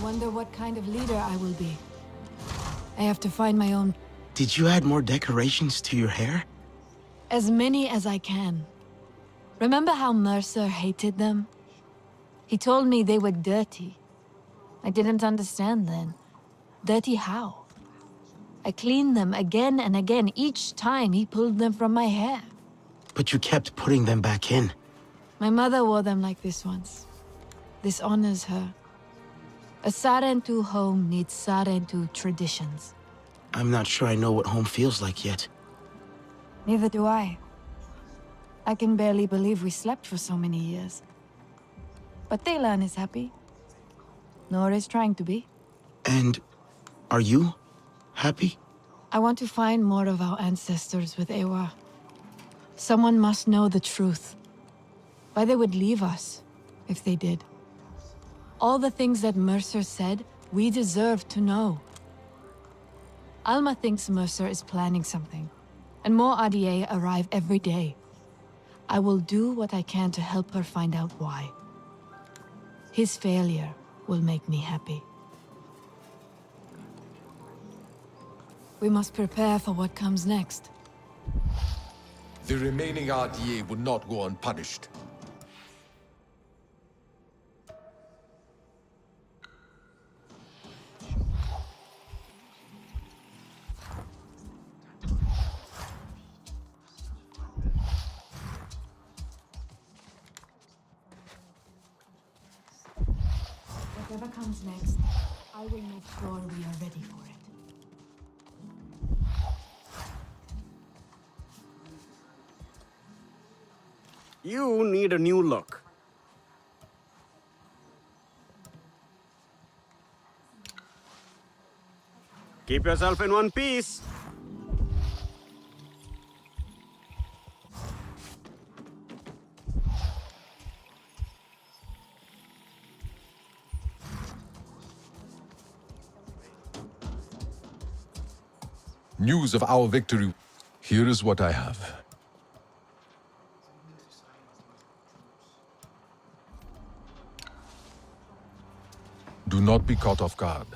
wonder what kind of leader I will be. I have to find my own... Did you add more decorations to your hair? As many as I can. Remember how Mercer hated them? He told me they were dirty. I didn't understand then. Dirty how? I cleaned them again and again each time he pulled them from my hair. But you kept putting them back in. My mother wore them like this once. This honors her. A Sarentu home needs Sarentu traditions. I'm not sure I know what home feels like yet. Neither do I. I can barely believe we slept for so many years. But Thaylan is happy. Nora is trying to be. And are you happy? I want to find more of our ancestors with Ewa. Someone must know the truth. Why they would leave us, if they did. All the things that Mercer said, we deserve to know. Alma thinks Mercer is planning something, and more RDA arrive every day. I will do what I can to help her find out why. His failure will make me happy. We must prepare for what comes next. The remaining RDA will not go unpunished. Whatever comes next, I will make sure we are ready for it. You need a new look. Keep yourself in one piece. News of our victory. Here is what I have. Do not be caught off guard.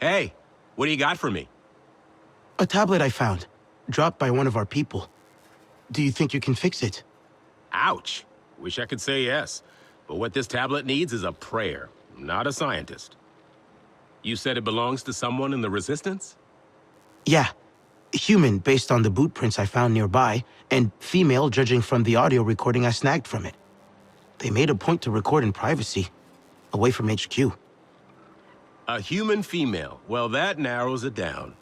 Hey, what do you got for me? A tablet I found, dropped by one of our people. Do you think you can fix it? Ouch. Wish I could say yes. But what this tablet needs is a prayer, not a scientist. You said it belongs to someone in the Resistance? Yeah. Human, based on the boot prints I found nearby, and female, judging from the audio recording I snagged from it. They made a point to record in privacy, away from HQ. A human female. Well, that narrows it down.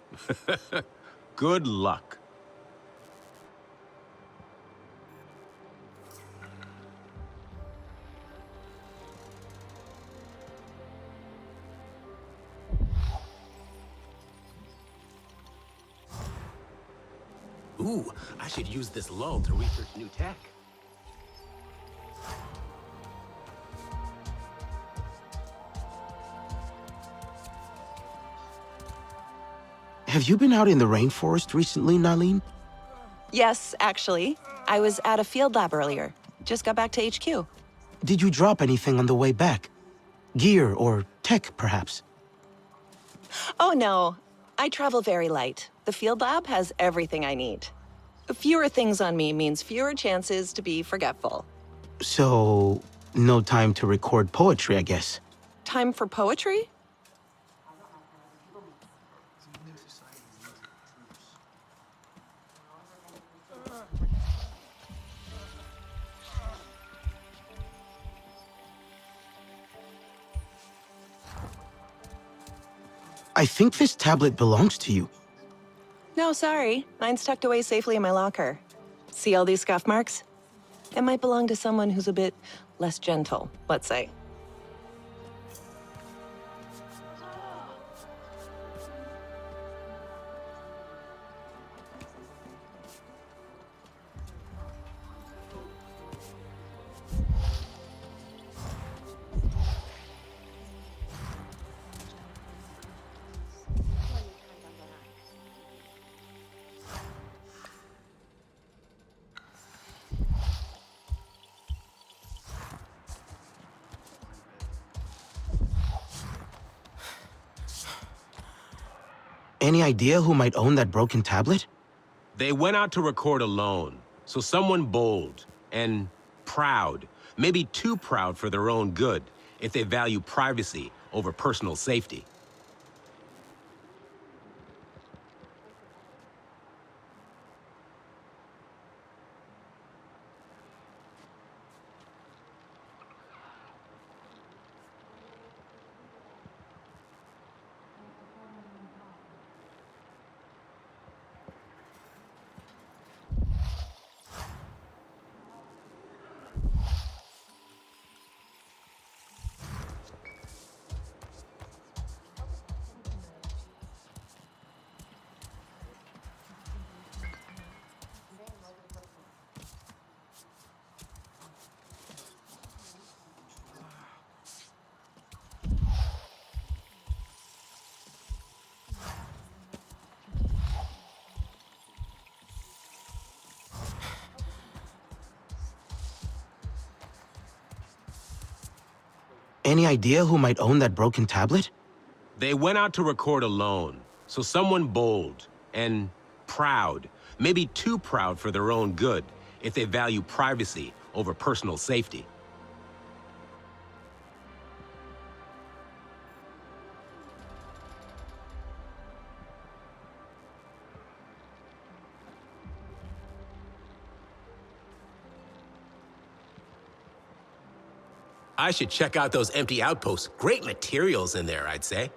Good luck. Ooh, I should use this lull to research new tech. Have you been out in the rainforest recently, Nalin? Yes, actually. I was at a field lab earlier. Just got back to HQ. Did you drop anything on the way back? Gear or tech, perhaps? Oh no, I travel very light. The field lab has everything I need. Fewer things on me means fewer chances to be forgetful. So, no time to record poetry, I guess. Time for poetry? I think this tablet belongs to you. No, sorry. Mine's tucked away safely in my locker. See all these scuff marks? It might belong to someone who's a bit less gentle, let's say. Any idea who might own that broken tablet? They went out to record alone, so someone bold and proud, maybe too proud for their own good, if they value privacy over personal safety. Any idea who might own that broken tablet? They went out to record alone, so someone bold and proud, maybe too proud for their own good, if they value privacy over personal safety. I should check out those empty outposts. Great materials in there, I'd say.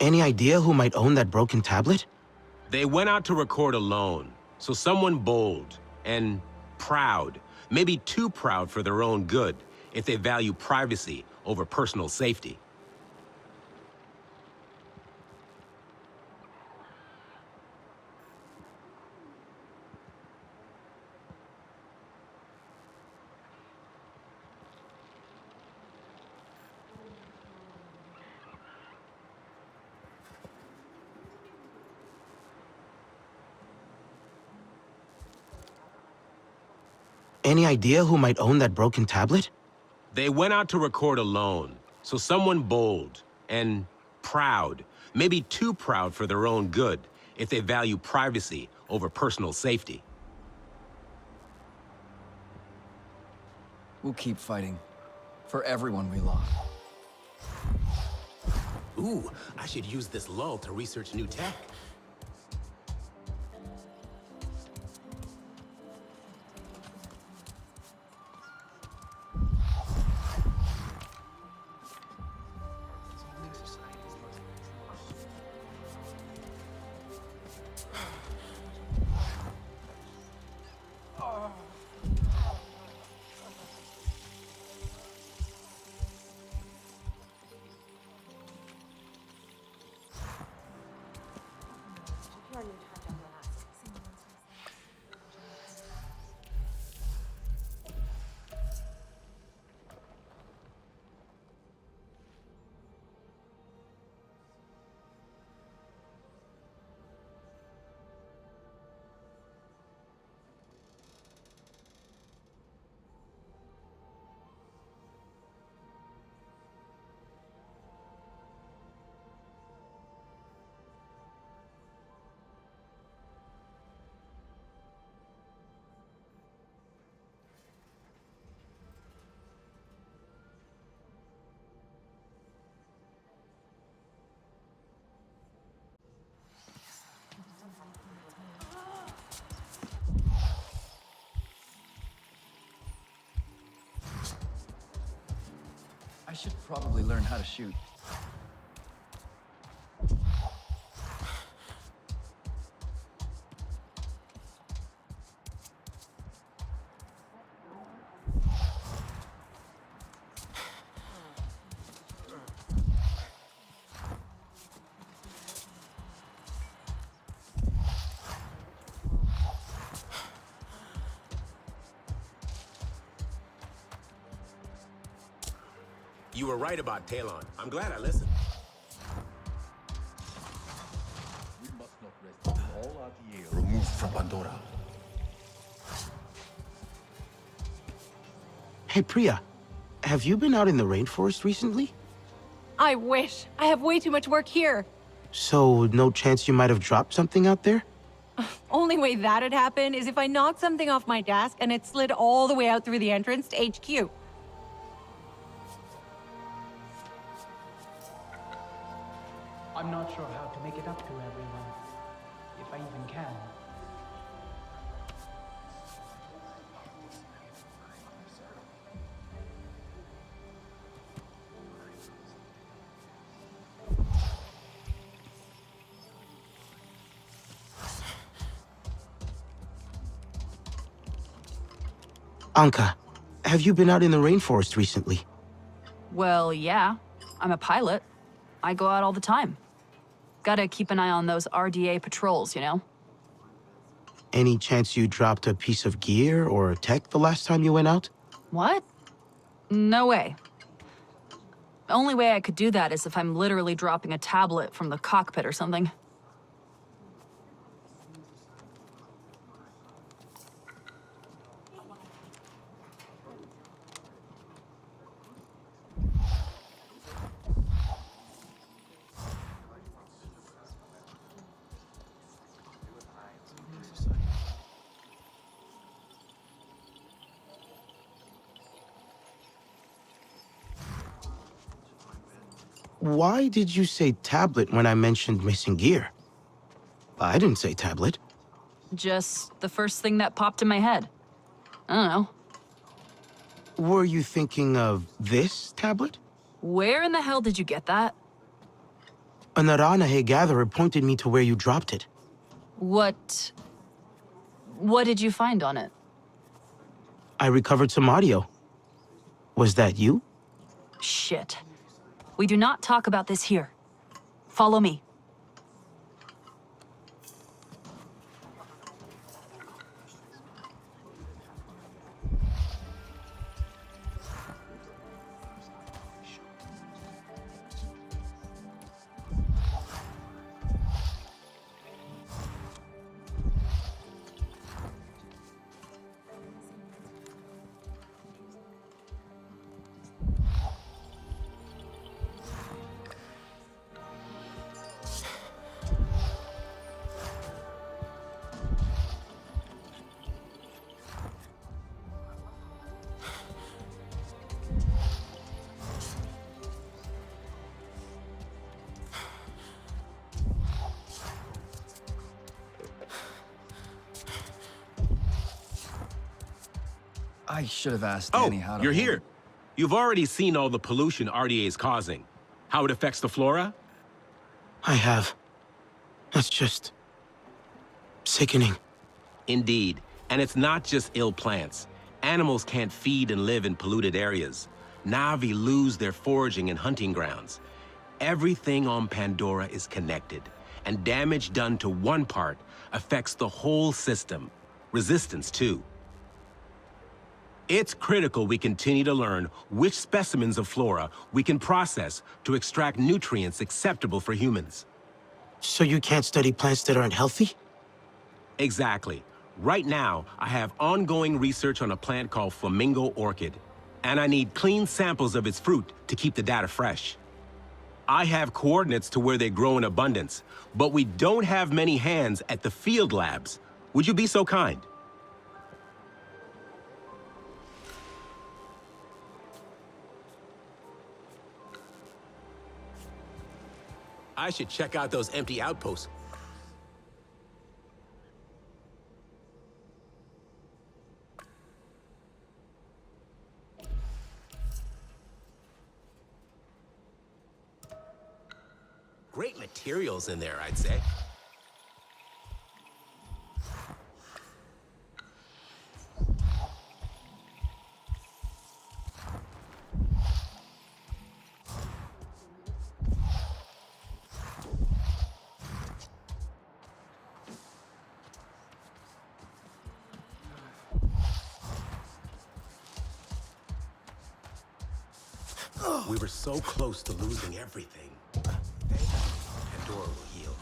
Any idea who might own that broken tablet? They went out to record alone, so someone bold and proud, maybe too proud for their own good, if they value privacy over personal safety. Any idea who might own that broken tablet? They went out to record alone, so someone bold and proud, maybe too proud for their own good, if they value privacy over personal safety. We'll keep fighting. For everyone we love. Ooh, I should use this lull to research new tech. I should probably learn how to shoot. You were right about Talon. I'm glad I listened. We must not rest until all RDA are removed from Pandora. Hey, Priya, have you been out in the rainforest recently? I wish. I have way too much work here. So, no chance you might have dropped something out there? Only way that'd happen is if I knocked something off my desk and it slid all the way out through the entrance to HQ. I'm not sure how to make it up to everyone, if I even can. Anka, have you been out in the rainforest recently? Well, yeah. I'm a pilot. I go out all the time. Gotta keep an eye on those RDA patrols, you know? Any chance you dropped a piece of gear or tech the last time you went out? What? No way. The only way I could do that is if I'm literally dropping a tablet from the cockpit or something. Why did you say tablet when I mentioned missing gear? I didn't say tablet. Just the first thing that popped in my head. I don't know. Were you thinking of this tablet? Where in the hell did you get that? A Naranahe gatherer pointed me to where you dropped it. What did you find on it? I recovered some audio. Was that you? Shit. We do not talk about this here. Follow me. I should have asked Oh, Danny how to you're hold- here. You've already seen all the pollution RDA is causing. How it affects the flora? I have. That's just... sickening. Indeed. And it's not just ill plants. Animals can't feed and live in polluted areas. Na'vi lose their foraging and hunting grounds. Everything on Pandora is connected, and damage done to one part affects the whole system. Resistance, too. It's critical we continue to learn which specimens of flora we can process to extract nutrients acceptable for humans. So you can't study plants that aren't healthy? Exactly. Right now, I have ongoing research on a plant called flamingo orchid, and I need clean samples of its fruit to keep the data fresh. I have coordinates to where they grow in abundance, but we don't have many hands at the field labs. Would you be so kind? I should check out those empty outposts. Great materials in there, I'd say. We were so close to losing everything. Pandora will heal.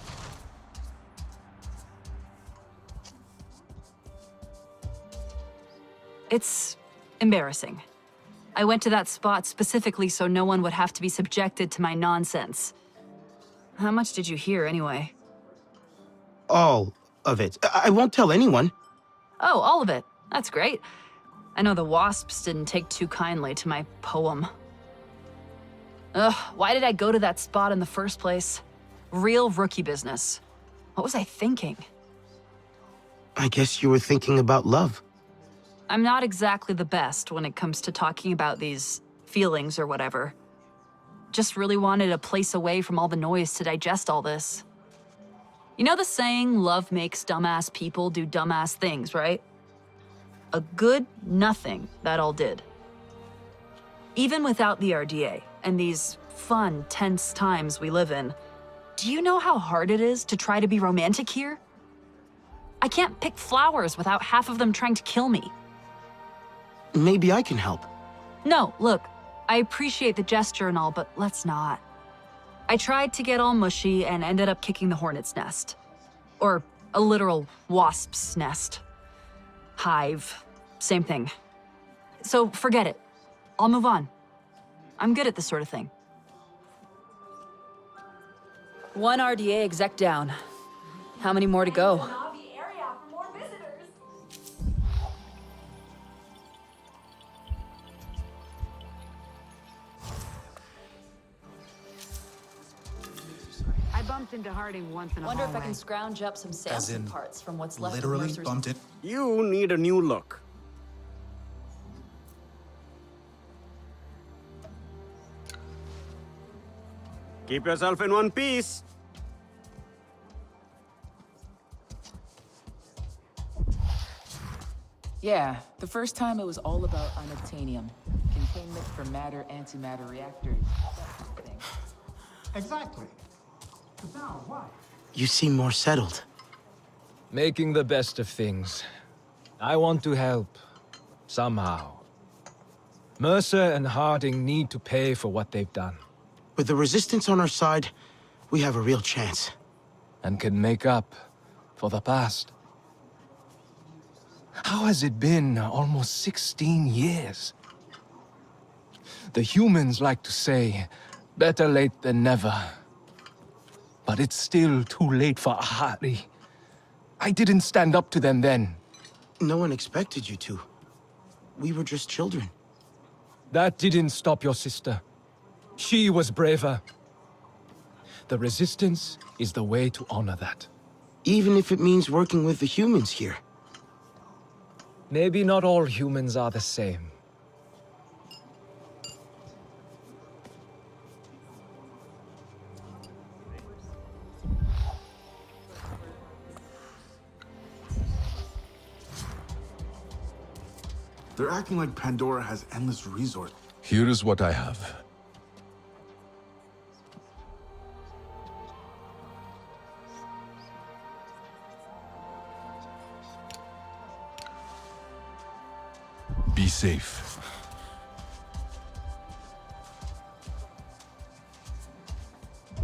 It's embarrassing. I went to that spot specifically so no one would have to be subjected to my nonsense. How much did you hear, anyway? All of it. I won't tell anyone. Oh, all of it. That's great. I know the wasps didn't take too kindly to my poem. Ugh, why did I go to that spot in the first place? Real rookie business. What was I thinking? I guess you were thinking about love. I'm not exactly the best when it comes to talking about these feelings or whatever. Just really wanted a place away from all the noise to digest all this. You know the saying, love makes dumbass people do dumbass things, right? A good nothing that all did. Even without the RDA and these fun, tense times we live in, do you know how hard it is to try to be romantic here? I can't pick flowers without half of them trying to kill me. Maybe I can help. No, look, I appreciate the gesture and all, but let's not. I tried to get all mushy and ended up kicking the hornet's nest. Or a literal wasp's nest. Hive, same thing. So forget it. I'll move on. I'm good at this sort of thing. One RDA exec down. How many more to go? I bumped into Harding once in a Wonder if I hallway. can scrounge up some Samson parts from what's left of Literally Mercer's... bumped it. You need a new look. Keep yourself in one piece. Yeah, the first time it was all about unobtainium. Containment for matter-antimatter reactors. That kind of thing. Exactly. But now, why? You seem more settled. Making the best of things. I want to help. Somehow. Mercer and Harding need to pay for what they've done. With the Resistance on our side, we have a real chance. And can make up for the past. How has it been almost 16 years? The humans like to say, better late than never. But it's still too late for Ahari. I didn't stand up to them then. No one expected you to. We were just children. That didn't stop your sister. She was braver. The Resistance is the way to honor that. Even if it means working with the humans here. Maybe not all humans are the same. They're acting like Pandora has endless resources. Here is what I have. Be safe.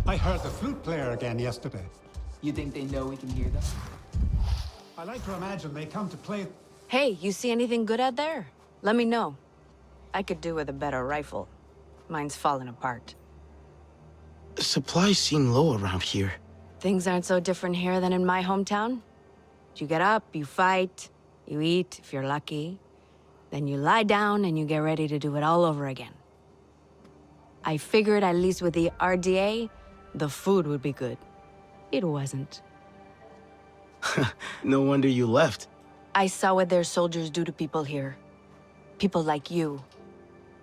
I heard the flute player again yesterday. You think they know we can hear them? I like to imagine they come to play. Hey, you see anything good out there? Let me know. I could do with a better rifle. Mine's falling apart. Supplies seem low around here. Things aren't so different here than in my hometown. You get up, you fight, you eat, if you're lucky. Then you lie down and you get ready to do it all over again. I figured at least with the RDA, the food would be good. It wasn't. No wonder you left. I saw what their soldiers do to people here. People like you.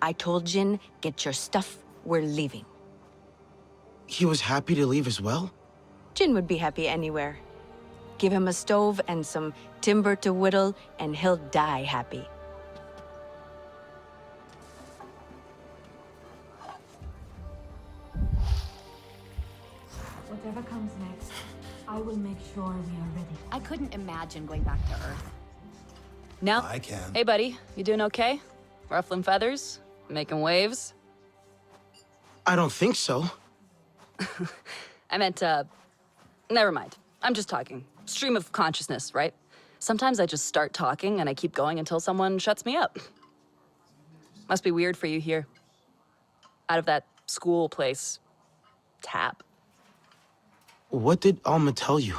I told Jin, get your stuff, we're leaving. He was happy to leave as well? Jin would be happy anywhere. Give him a stove and some timber to whittle, and he'll die happy. Whatever comes next, I will make sure we are ready. I couldn't imagine going back to Earth. No? I can. Hey, buddy. You doing okay? Ruffling feathers? Making waves? I don't think so. I meant, never mind. I'm just talking. Stream of consciousness, right? Sometimes I just start talking and I keep going until someone shuts me up. Must be weird for you here. Out of that school place. Tap. What did Alma tell you?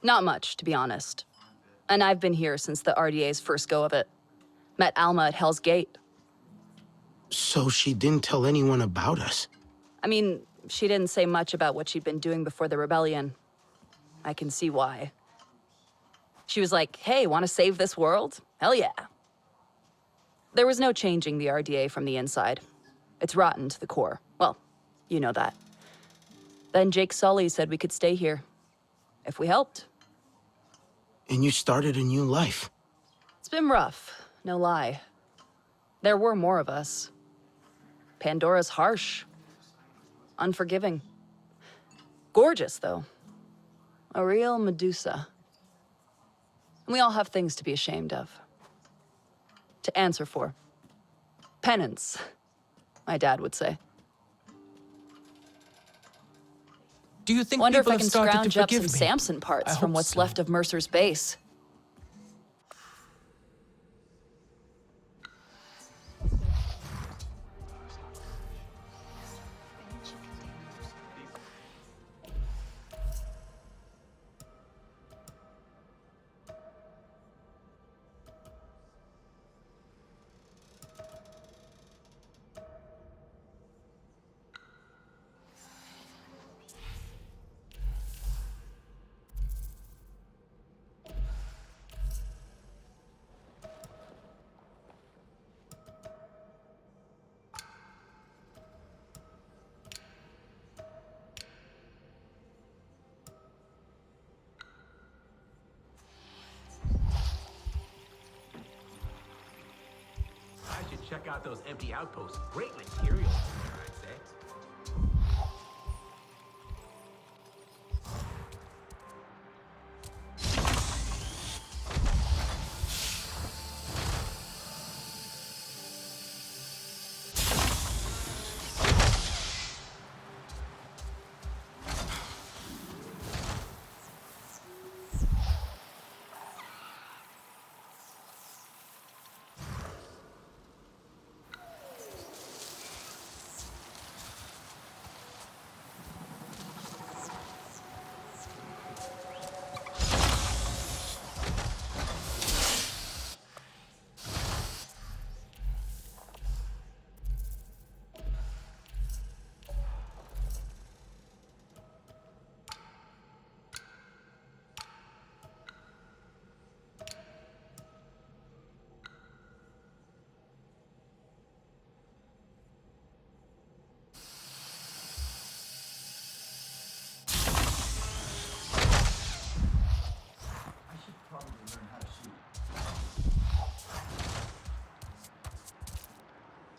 Not much, to be honest. And I've been here since the RDA's first go of it. Met Alma at Hell's Gate. So she didn't tell anyone about us? I mean, she didn't say much about what she'd been doing before the rebellion. I can see why. She was like, hey, want to save this world? Hell yeah. There was no changing the RDA from the inside. It's rotten to the core. Well, you know that. Then Jake Sully said we could stay here. If we helped. And you started a new life. It's been rough, no lie. There were more of us. Pandora's harsh. Unforgiving. Gorgeous, though. A real Medusa. And we all have things to be ashamed of. To answer for. Penance, my dad would say. Do you think Wonder if people I have can started to scrounge up forgive some me? Samson parts I from hope what's so. left of Mercer's base. I should check out those empty outposts. Great materials there, I'd say.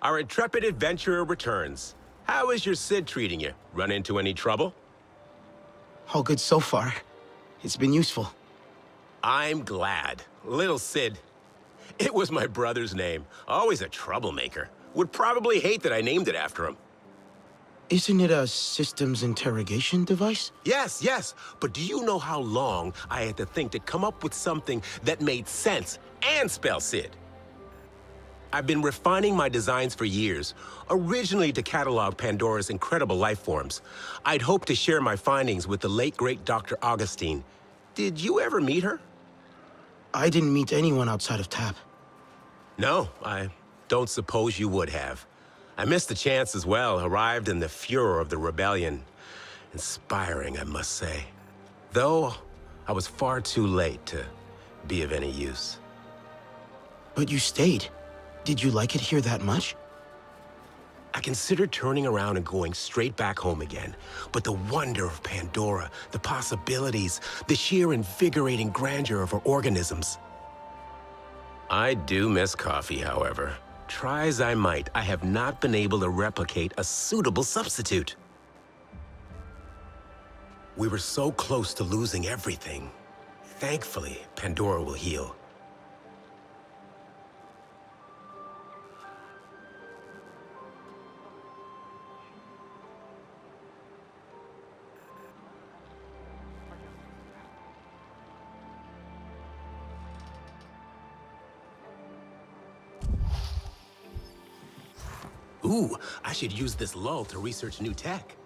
Our intrepid adventurer returns. How is your Sid treating you? Run into any trouble? All good so far. It's been useful. I'm glad. Little Sid. It was my brother's name. Always a troublemaker. Would probably hate that I named it after him. Isn't it a systems interrogation device? Yes, yes. But do you know how long I had to think to come up with something that made sense and spell Sid? I've been refining my designs for years, originally to catalog Pandora's incredible life forms. I'd hoped to share my findings with the late, great Dr. Augustine. Did you ever meet her? I didn't meet anyone outside of Tap. No, I don't suppose you would have. I missed the chance as well, arrived in the furor of the rebellion. Inspiring, I must say. Though, I was far too late to be of any use. But you stayed. Did you like it here that much? I considered turning around and going straight back home again. But the wonder of Pandora, the possibilities, the sheer invigorating grandeur of her organisms. I do miss coffee, however. Try as I might, I have not been able to replicate a suitable substitute. We were so close to losing everything. Thankfully, Pandora will heal. Ooh, I should use this lull to research new tech.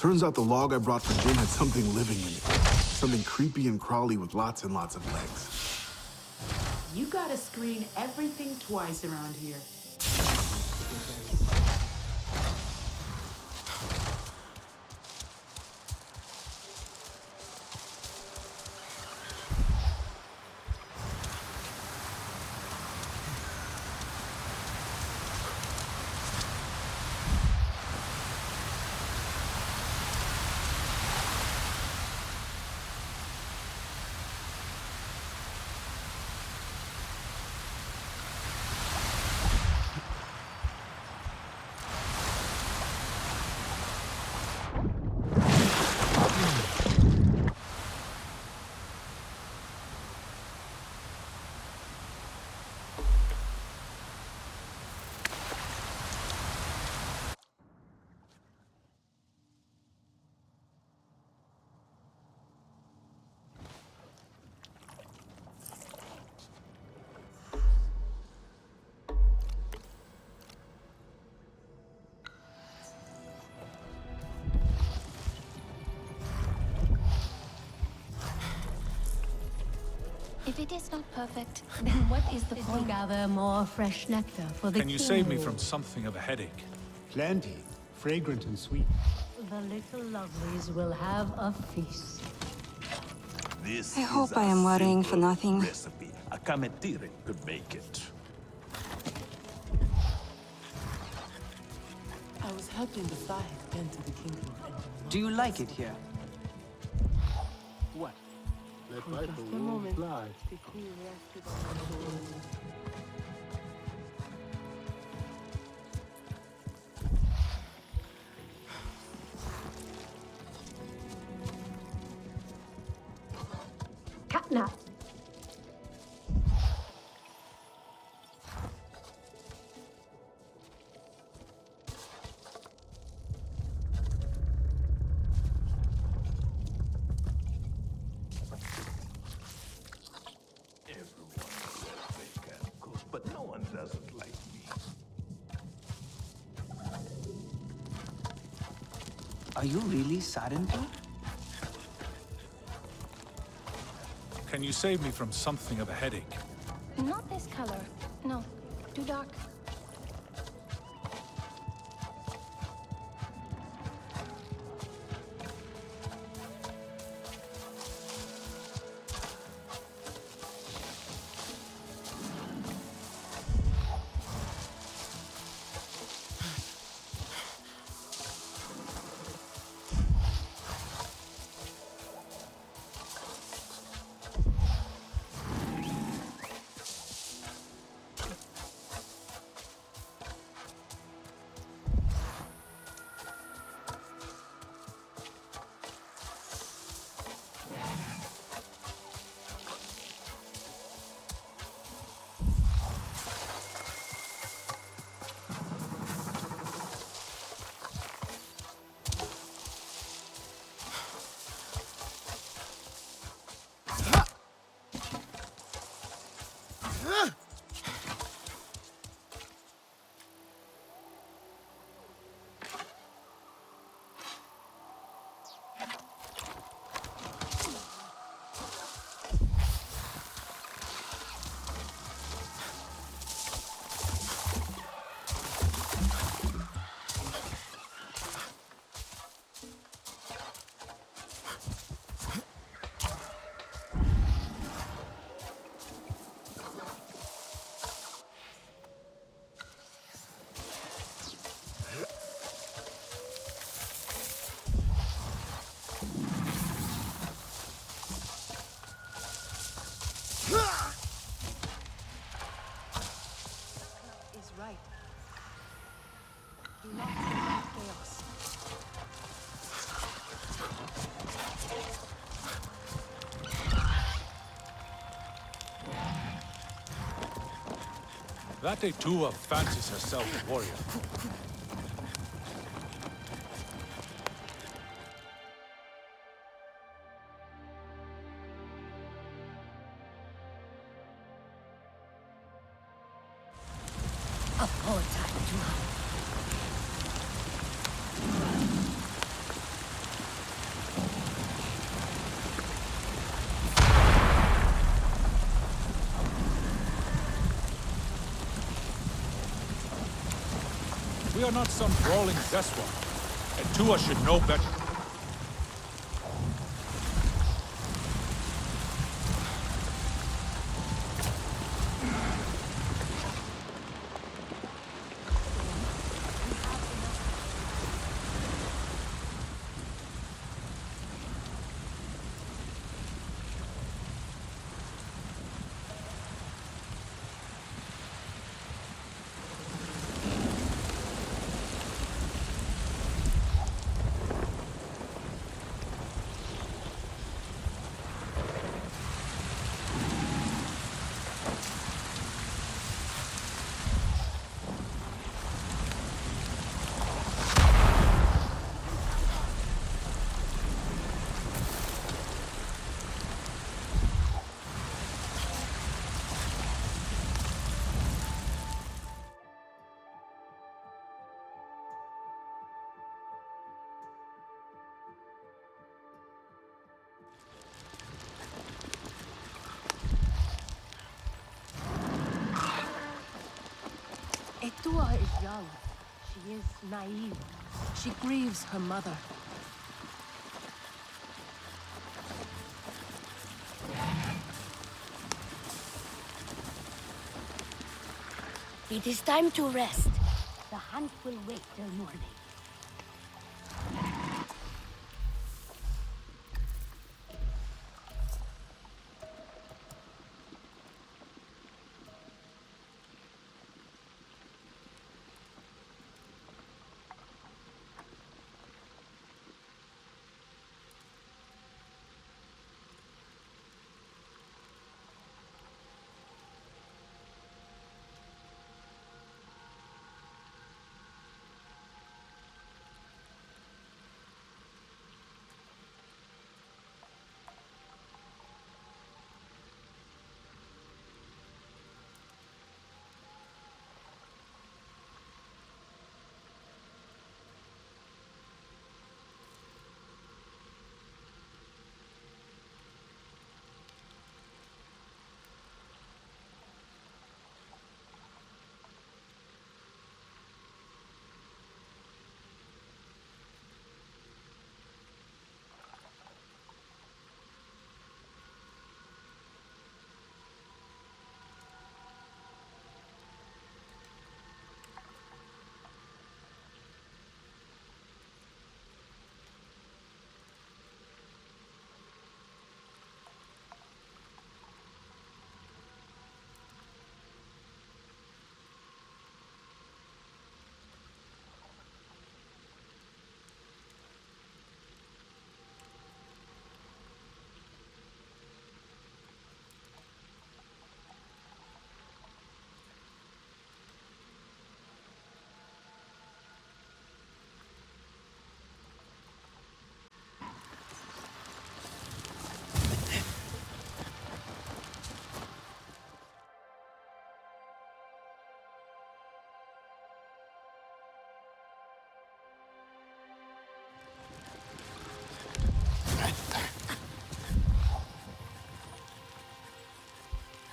Turns out the log I brought for Jin had something living in it. Something creepy and crawly with lots and lots of legs. You gotta screen everything twice around here. If it is not perfect, then what is the point? Gather more fresh nectar for the Can you save me from something of a headache? Plenty. Fragrant and sweet. The little lovelies will have a feast. I hope I am worrying for nothing. Recipe. A Kametire could make it. I was helping the fight enter the kingdom. Do you like it here? What? Let Viper won't fly. Catnap. But no one does it like me. Are you really saddened too? Can you save me from something of a headache? Not this color. No, too dark. Is right. Do not provoke chaos. That Etua fancies herself a warrior. A poor time to hope. We are not some brawling Zeswa. Etua should know better. Etua is young. She is naive. She grieves her mother. It is time to rest. The hunt will wait till morning.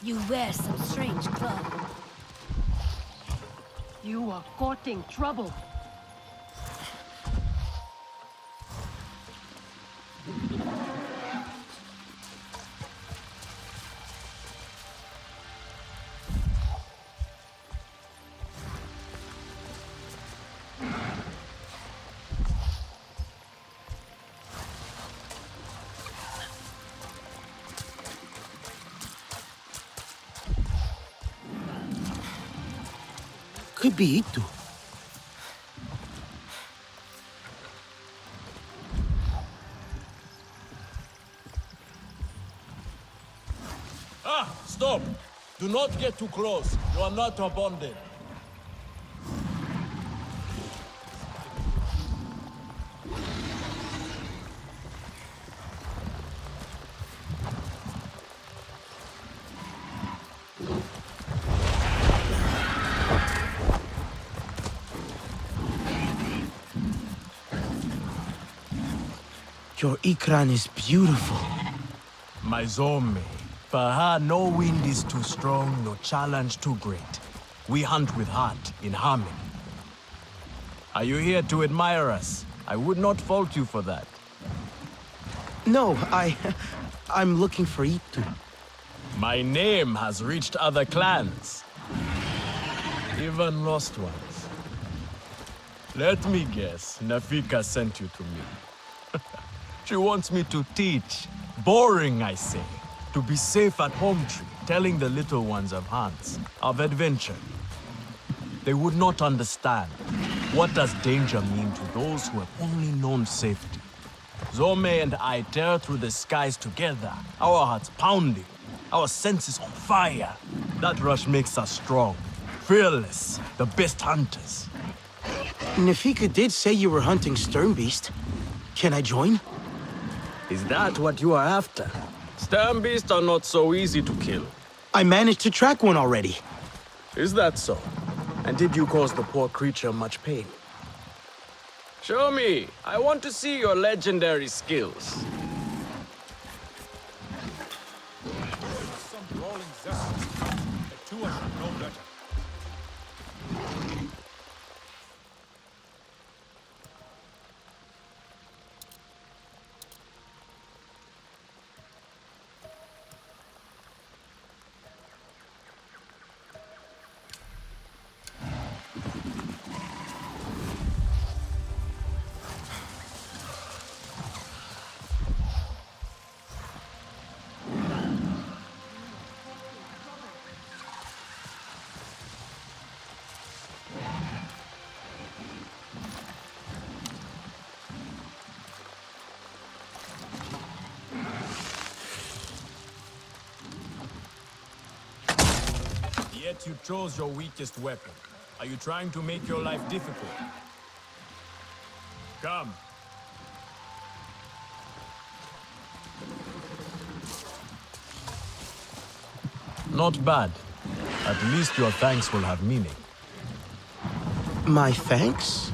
You wear some strange clothes. You are courting trouble. Could be Itu. Ah, stop! Do not get too close. You are not abandoned. Your Ikran is beautiful. My Zome. For her, no wind is too strong, no challenge too great. We hunt with heart, in harmony. Are you here to admire us? I would not fault you for that. No, I'm looking for Itu. My name has reached other clans. Even lost ones. Let me guess, Nafika sent you to me. She wants me to teach. Boring, I say. To be safe at home tree, telling the little ones of hunts, of adventure. They would not understand. What does danger mean to those who have only known safety? Zome and I tear through the skies together, our hearts pounding, our senses on fire. That rush makes us strong, fearless, the best hunters. Nafika did say you were hunting Sternbeast. Can I join? Is that what you are after? Stern beasts are not so easy to kill. I managed to track one already. Is that so? And did you cause the poor creature much pain? Show me. I want to see your legendary skills. Some brawling zesters. The two should know better. Yet you chose your weakest weapon. Are you trying to make your life difficult? Come. Not bad. At least your thanks will have meaning. My thanks?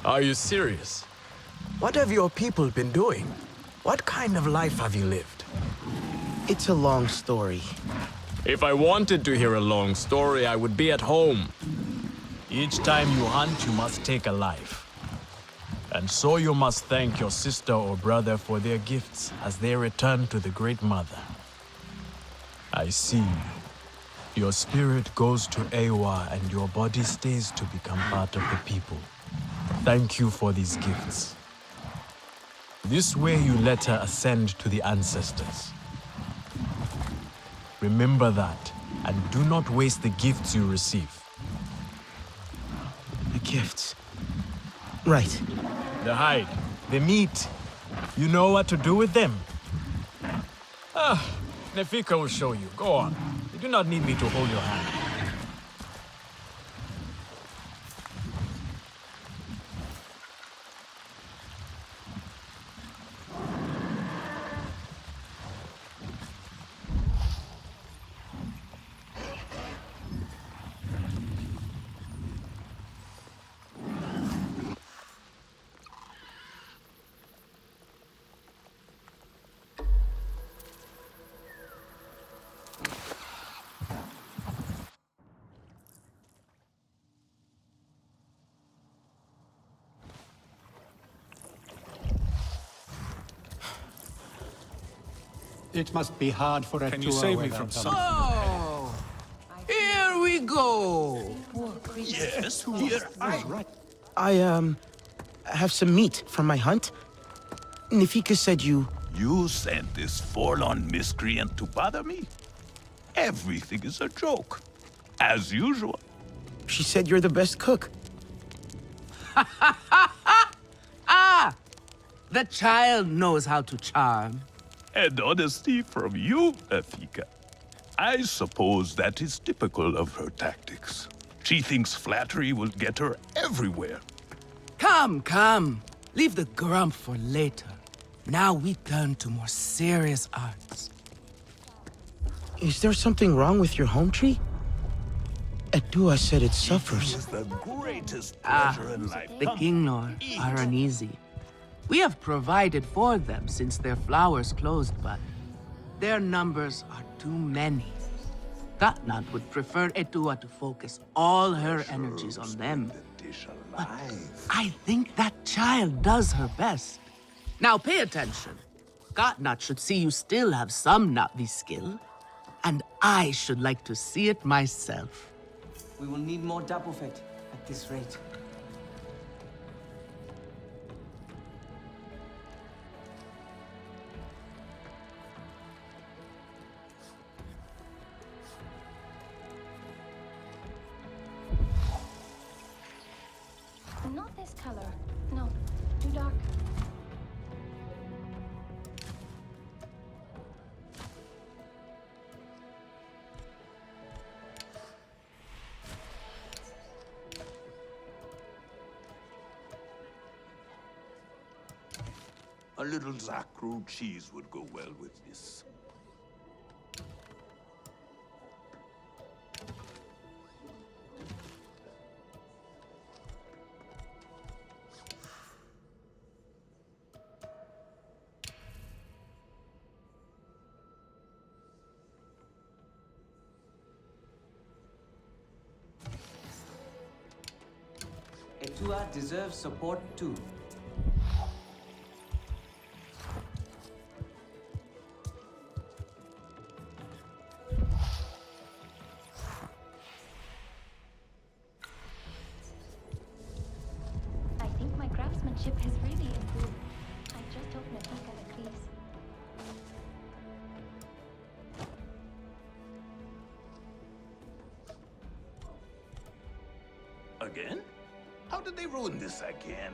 Are you serious? What have your people been doing? What kind of life have you lived? It's a long story. If I wanted to hear a long story, I would be at home. Each time you hunt, you must take a life. And so you must thank your sister or brother for their gifts as they return to the Great Mother. I see. Your spirit goes to Ewa and your body stays to become part of the people. Thank you for these gifts. This way you let her ascend to the ancestors. Remember that, and do not waste the gifts you receive. The gifts. Right. The hide, the meat. You know what to do with them? Nefika will show you. Go on. You do not need me to hold your hand. It must be hard for a Can you tour save me without from a some? Oh, here we go. Yes, here I have some meat from my hunt. Nifika said you... You sent this forlorn miscreant to bother me? Everything is a joke. As usual. She said you're the best cook. Ah! The child knows how to charm. And honesty from you, Nafika. I suppose that is typical of her tactics. She thinks flattery will get her everywhere. Come, come. Leave the grump for later. Now we turn to more serious arts. Is there something wrong with your home tree? Edua said it suffers. It is the greatest Ah, pleasure in life. the Come, Kinglor eat. are uneasy. We have provided for them since their flowers closed, but their numbers are too many. Gatnat would prefer Etua to focus all her energies on them. But I think that child does her best. Now pay attention. Gatnat should see you still have some Navi skill, and I should like to see it myself. We will need more Dapplefet at this rate. Not this color. No, too dark. A little Zakru cheese would go well with this. Etua deserves support too. I think my craftsmanship has really improved. I just hope Nafika agrees. Again? How did they ruin this again?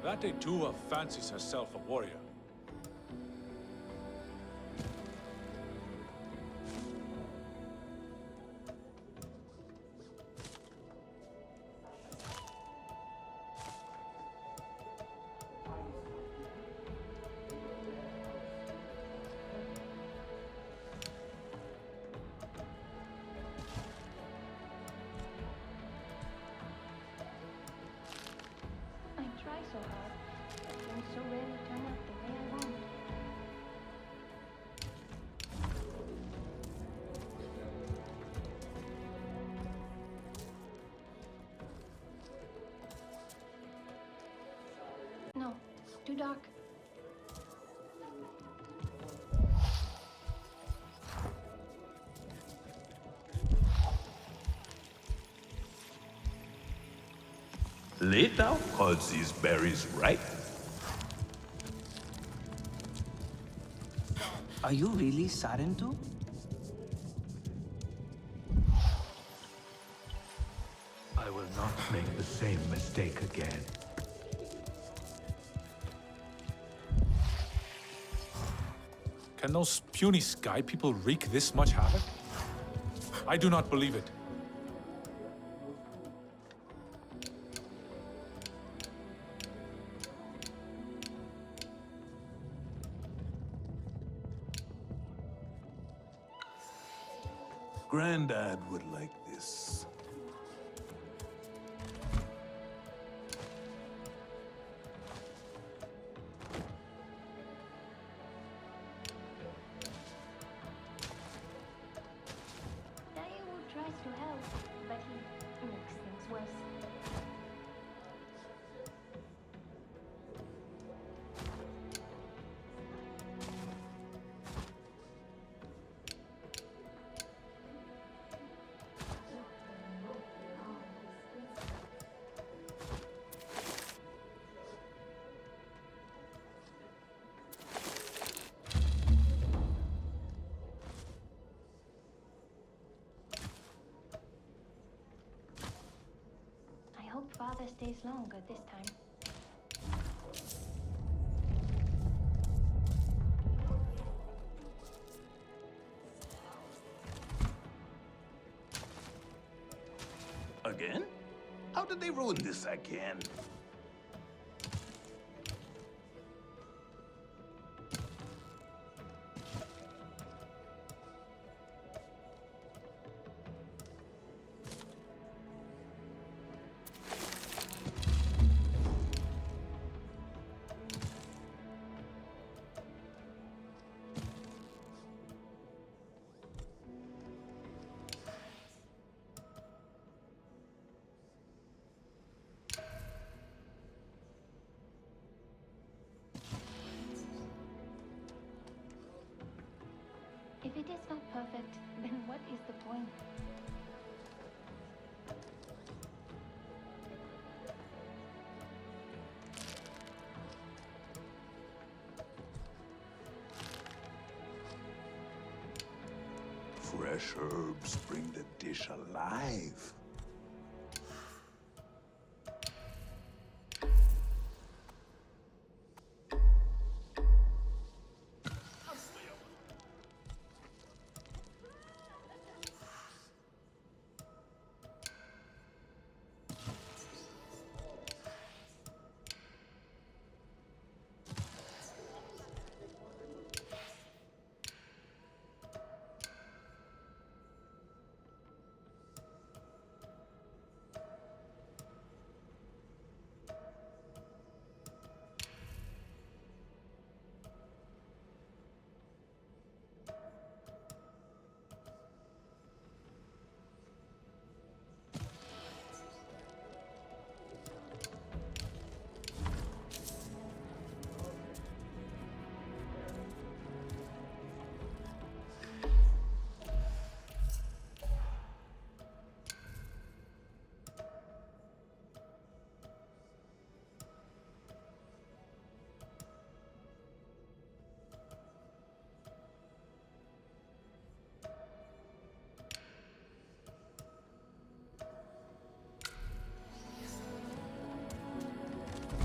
That Etua fancies herself a warrior. I try so hard, but things so rarely turn out the way I want. No, too dark. Late out calls these berries ripe. Are you really Sarentu? I will not make the same mistake again. Can those puny sky people wreak this much havoc? I do not believe it. Grandad would like this. They will try process stays longer this time. Again? How did they ruin this again? If it is not perfect, then what is the point? Fresh herbs bring the dish alive.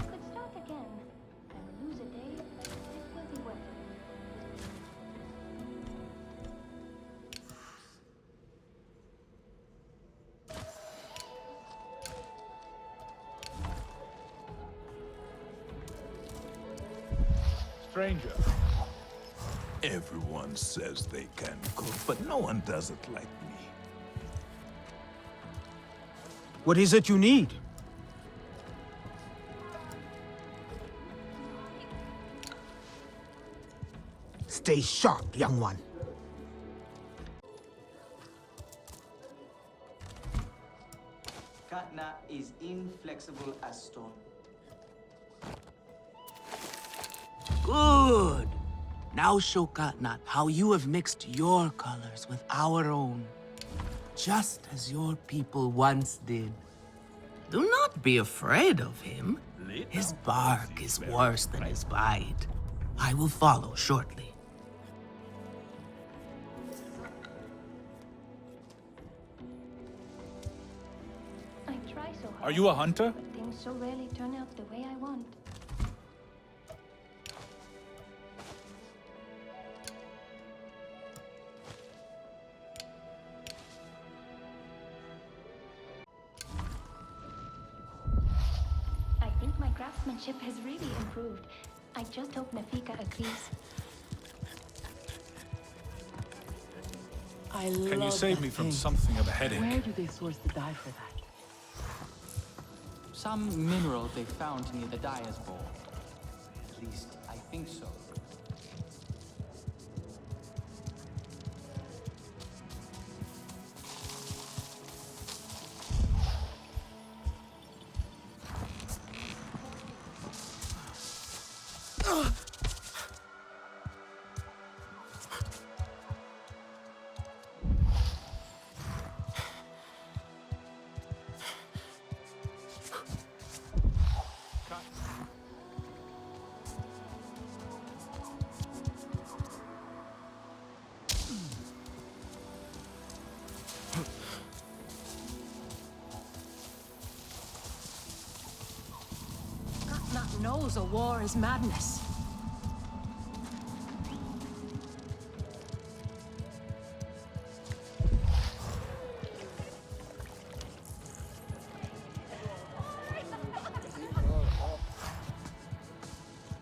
Could start again and lose a day, but it will be worth it. Stranger. Everyone says they can cook, but no one does it like me. What is it you need? Stay sharp, young one. Katna is inflexible as stone. Good. Now show Katnat how you have mixed your colors with our own, just as your people once did. Do not be afraid of him. His bark is worse than his bite. I will follow shortly. I try so hard. Are you a hunter? But things so rarely turn out the way I want. I think my craftsmanship has really improved. I just hope Nafika agrees. Can you save me from something of a headache? Where do they source the dye for that? Some mineral they found near the dyer's bowl. At least, I think so. knows a war is madness.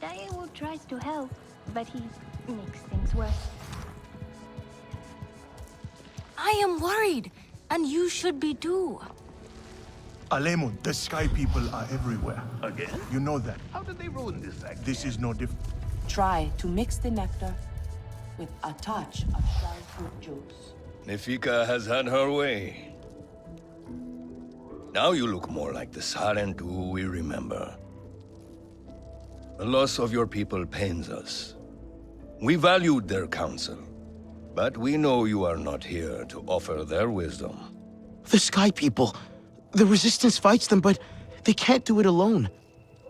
Daewoo tries to help, but he makes things worse. I am worried, and you should be too. Alemun, the Sky People are everywhere. Again? You know that. How did they ruin this act? This is no different. Try to mix the nectar with a touch of shell fruit juice. Nefika has had her way. Now you look more like the Sarentu we remember. The loss of your people pains us. We valued their counsel, but we know you are not here to offer their wisdom. The Sky People. The Resistance fights them, but they can't do it alone.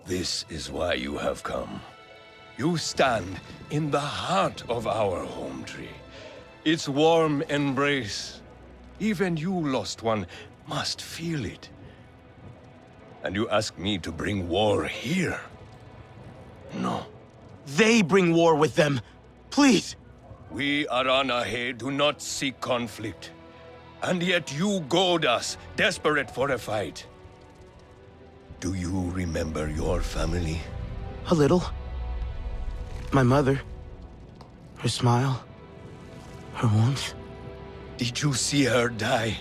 This is why you have come. You stand in the heart of our home tree. Its warm embrace. Even you, lost one, must feel it. And you ask me to bring war here? No. They bring war with them. Please. We Aranahe do not seek conflict. And yet you goad us, desperate for a fight. Do you remember your family? A little. My mother. Her smile. Her warmth. Did you see her die?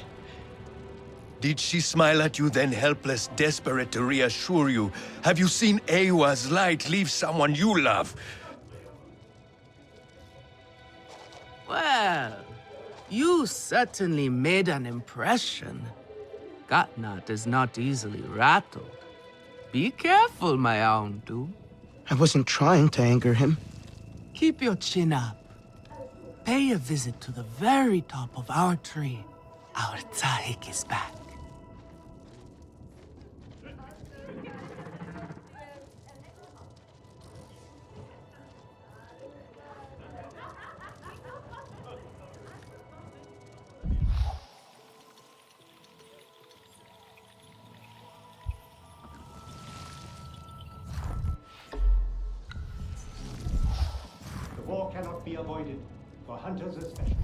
Did she smile at you then helpless, desperate to reassure you? Have you seen Ewa's light leave someone you love? Well, you certainly made an impression. Gatnat is not easily rattled. Be careful, my Auntu. I wasn't trying to anger him. Keep your chin up. Pay a visit to the very top of our tree. Our Tsahik is back. The war cannot be avoided, for hunters especially.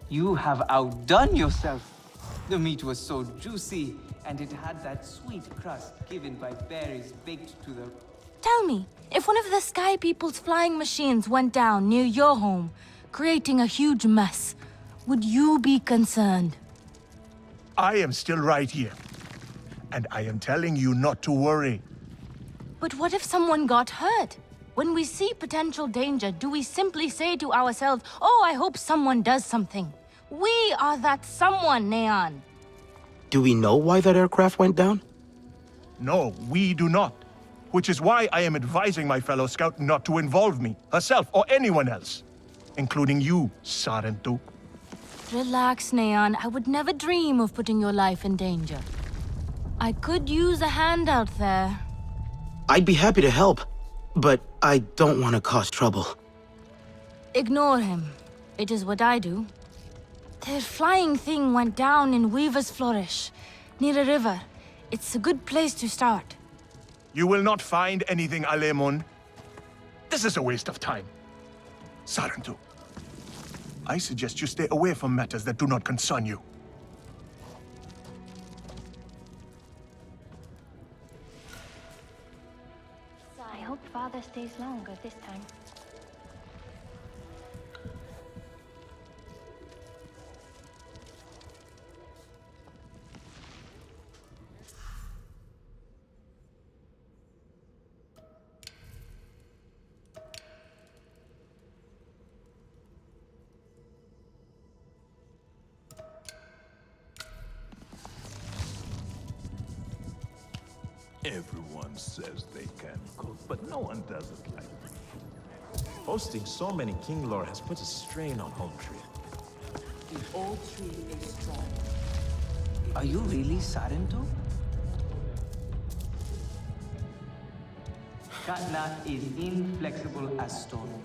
You have outdone yourself. The meat was so juicy, and it had that sweet crust given by berries baked to the... Tell me, if one of the Sky People's flying machines went down near your home, creating a huge mess, would you be concerned? I am still right here. And I am telling you not to worry. But what if someone got hurt? When we see potential danger, do we simply say to ourselves, oh, I hope someone does something? We are that someone, Neon. Do we know why that aircraft went down? No, we do not. Which is why I am advising my fellow scout not to involve me, herself, or anyone else. Including you, Sarentu. Relax, Neon. I would never dream of putting your life in danger. I could use a hand out there. I'd be happy to help, but I don't want to cause trouble. Ignore him. It is what I do. Their flying thing went down in Weaver's Flourish, near a river. It's a good place to start. You will not find anything, Alemun. This is a waste of time. Sarentu, I suggest you stay away from matters that do not concern you. I hope Father stays longer this time. Everyone says they can cook, but no one does it like me. Hosting so many king lore has put a strain on Home Tree. The old tree is strong. Are you really Sarentu? Katna is inflexible as stone.